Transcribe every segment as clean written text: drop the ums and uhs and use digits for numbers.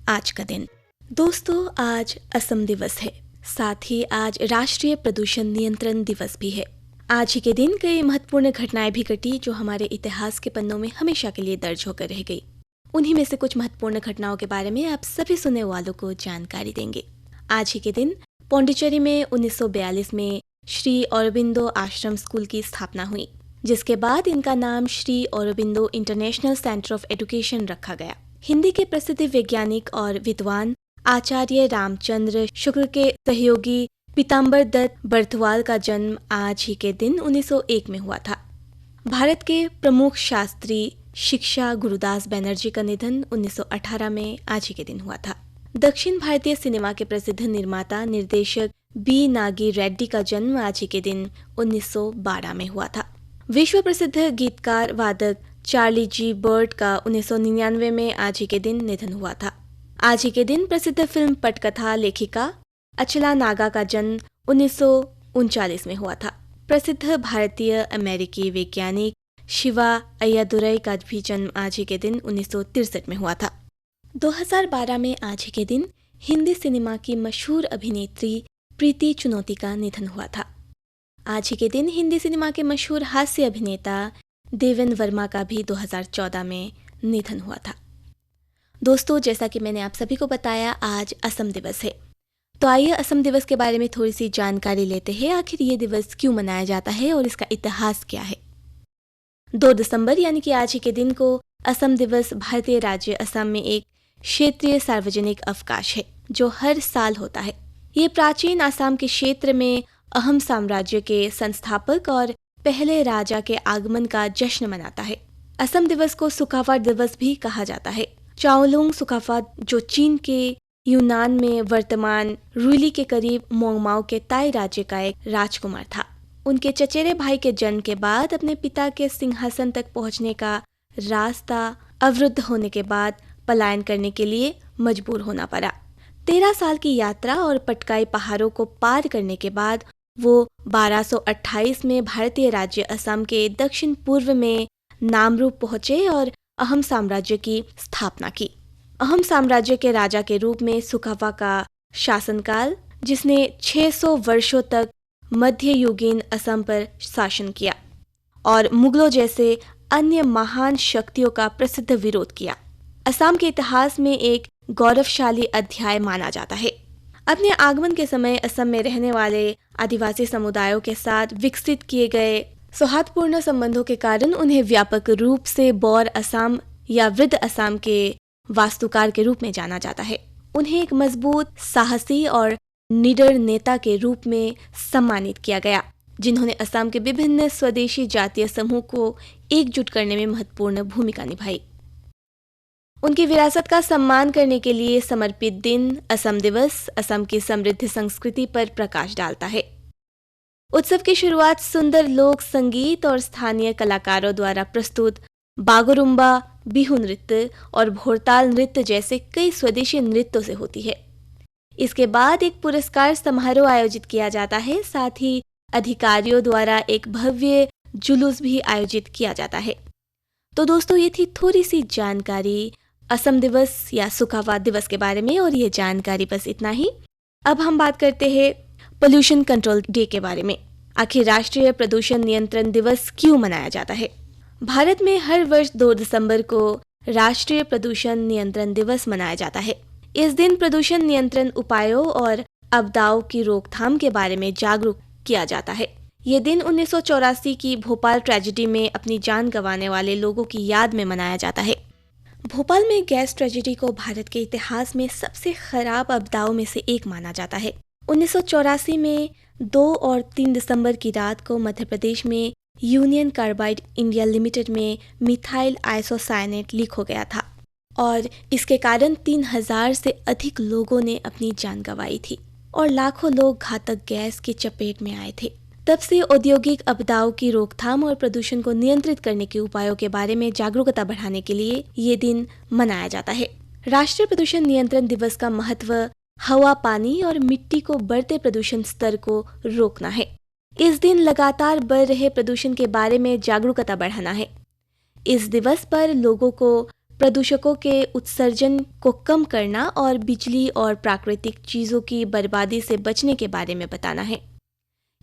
आज का दिन। दोस्तों, आज असम दिवस है। साथ ही आज राष्ट्रीय प्रदूषण नियंत्रण दिवस भी है। आज ही के दिन कई महत्वपूर्ण घटनाएं भी घटी जो हमारे इतिहास के पन्नों में हमेशा के लिए दर्ज होकर रह गई। उन्हीं में से कुछ महत्वपूर्ण घटनाओं के बारे में आप सभी सुनने वालों को जानकारी देंगे। आज ही के दिन पौंडीचेरी में 1942 में श्री औरोबिंदो आश्रम स्कूल की स्थापना हुई, जिसके बाद इनका नाम Shri Aurobindo international centre of education रखा गया। हिंदी के प्रसिद्ध वैज्ञानिक और विद्वान आचार्य रामचंद्र शुक्ल के सहयोगी पीताम्बर दत्त बर्थवाल का जन्म आज ही के दिन 1901 में हुआ था। भारत के प्रमुख शास्त्री शिक्षा गुरुदास बनर्जी का निधन 1918 में आज ही के दिन हुआ था। दक्षिण भारतीय सिनेमा के प्रसिद्ध निर्माता निर्देशक बी नागी रेड्डी का जन्म आज ही के दिन 1912 में हुआ था। विश्व प्रसिद्ध गीतकार वादक चार्ली जी बर्ड का 1999 में आज ही के दिन निधन हुआ था। आज ही के दिन प्रसिद्ध फिल्म पटकथा लेखिका अचला नागा का जन्म 1939 में हुआ था। प्रसिद्ध भारतीय अमेरिकी वैज्ञानिक शिवा अय्यादुरई का भी जन्म आज ही के दिन 1963 में हुआ था। 2012 में आज ही के दिन हिंदी सिनेमा की मशहूर अभिनेत्री प्रीति चुनौती का निधन हुआ था। आज ही के दिन हिंदी सिनेमा के मशहूर हास्य अभिनेता देवेन वर्मा का भी 2014 में निधन हुआ था। दोस्तों, जैसा कि मैंने आप सभी को बताया, आज असम दिवस है। तो आइए असम दिवस के बारे में थोड़ी सी जानकारी लेते हैं। आखिर ये दिवस क्यों मनाया जाता है और इसका इतिहास क्या है। 2 दिसंबर यानी कि आज ही के दिन को असम दिवस भारतीय राज्य असम में एक क्षेत्रीय सार्वजनिक अवकाश है जो हर साल होता है। ये प्राचीन असम के क्षेत्र में अहम साम्राज्य के संस्थापक और पहले राजा के आगमन का जश्न मनाता है। असम दिवस को सुखाफा दिवस भी कहा जाता है। चाओलुंग सुखाफा, जो चीन के यूनान में वर्तमान रुइली के करीब मोंगमाओ के ताई राज्य का एक राजकुमार था। उनके चचेरे भाई के जन्म के बाद अपने पिता के सिंहासन तक पहुंचने का रास्ता अवरुद्ध होने के बाद पलायन करने के लिए मजबूर होना पड़ा। 13 साल की यात्रा और पटकाई पहाड़ों को पार करने के बाद वो 1228 में भारतीय राज्य असम के दक्षिण पूर्व में नामरूप पहुंचे और अहम साम्राज्य की स्थापना की। अहम साम्राज्य के राजा के रूप में सुखाफा का शासनकाल, जिसने 600 वर्षों तक मध्ययुगीन असम पर शासन किया और मुगलों जैसे अन्य महान शक्तियों का प्रसिद्ध विरोध किया, असम के इतिहास में एक गौरवशाली अध्याय माना जाता है। अपने आगमन के समय असम में रहने वाले आदिवासी समुदायों के साथ विकसित किए गए सौहार्दपूर्ण संबंधों के कारण उन्हें व्यापक रूप से बौर असम या वृद्ध असम के वास्तुकार के रूप में जाना जाता है। उन्हें एक मजबूत, साहसी और निडर नेता के रूप में सम्मानित किया गया, जिन्होंने असम के विभिन्न स्वदेशी जातीय समूह को एकजुट करने में महत्वपूर्ण भूमिका निभाई। उनकी विरासत का सम्मान करने के लिए समर्पित दिन असम दिवस असम की समृद्ध संस्कृति पर प्रकाश डालता है। उत्सव की शुरुआत सुंदर लोक संगीत और स्थानीय कलाकारों द्वारा प्रस्तुत बागुरुम्बा, बिहू नृत्य और भोरताल नृत्य जैसे कई स्वदेशी नृत्यों से होती है। इसके बाद एक पुरस्कार समारोह आयोजित किया जाता है। साथ ही अधिकारियों द्वारा एक भव्य जुलूस भी आयोजित किया जाता है। तो दोस्तों, ये थी थोड़ी सी जानकारी असम दिवस या सुखाफा दिवस के बारे में, और ये जानकारी बस इतना ही। अब हम बात करते हैं पोल्यूशन कंट्रोल डे के बारे में। आखिर राष्ट्रीय प्रदूषण नियंत्रण दिवस क्यों मनाया जाता है। भारत में हर वर्ष 2 दिसंबर को राष्ट्रीय प्रदूषण नियंत्रण दिवस मनाया जाता है। इस दिन प्रदूषण नियंत्रण उपायों और आपदाओं की रोकथाम के बारे में जागरूक किया जाता है। ये दिन 1984 की भोपाल ट्रेजेडी में अपनी जान गंवाने वाले लोगों की याद में मनाया जाता है। भोपाल में गैस ट्रेजेडी को भारत के इतिहास में सबसे खराब आपदाओं में से एक माना जाता है। 1984 में 2 और 3 दिसंबर की रात को मध्य प्रदेश में यूनियन कार्बाइड इंडिया लिमिटेड में मिथाइल आइसोसाइनेट लीक हो गया था और इसके कारण 3000 से अधिक लोगों ने अपनी जान गंवाई थी और लाखों लोग घातक गैस की चपेट में आए थे। तब से औद्योगिक आपदाओं की रोकथाम और प्रदूषण को नियंत्रित करने के उपायों के बारे में जागरूकता बढ़ाने के लिए ये दिन मनाया जाता है। राष्ट्रीय प्रदूषण नियंत्रण दिवस का महत्व हवा, पानी और मिट्टी को बढ़ते प्रदूषण स्तर को रोकना है। इस दिन लगातार बढ़ रहे प्रदूषण के बारे में जागरूकता बढ़ाना है। इस दिवस पर लोगों को प्रदूषकों के उत्सर्जन को कम करना और बिजली और प्राकृतिक चीज़ों की बर्बादी से बचने के बारे में बताना है।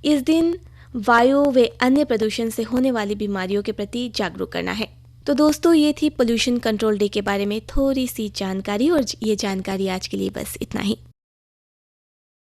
इस दिन वायु व अन्य प्रदूषण से होने वाली बीमारियों के प्रति जागरूक करना है। तो दोस्तों, ये थी पोल्यूशन कंट्रोल डे के बारे में थोड़ी सी जानकारी, और ये जानकारी आज के लिए बस इतना ही।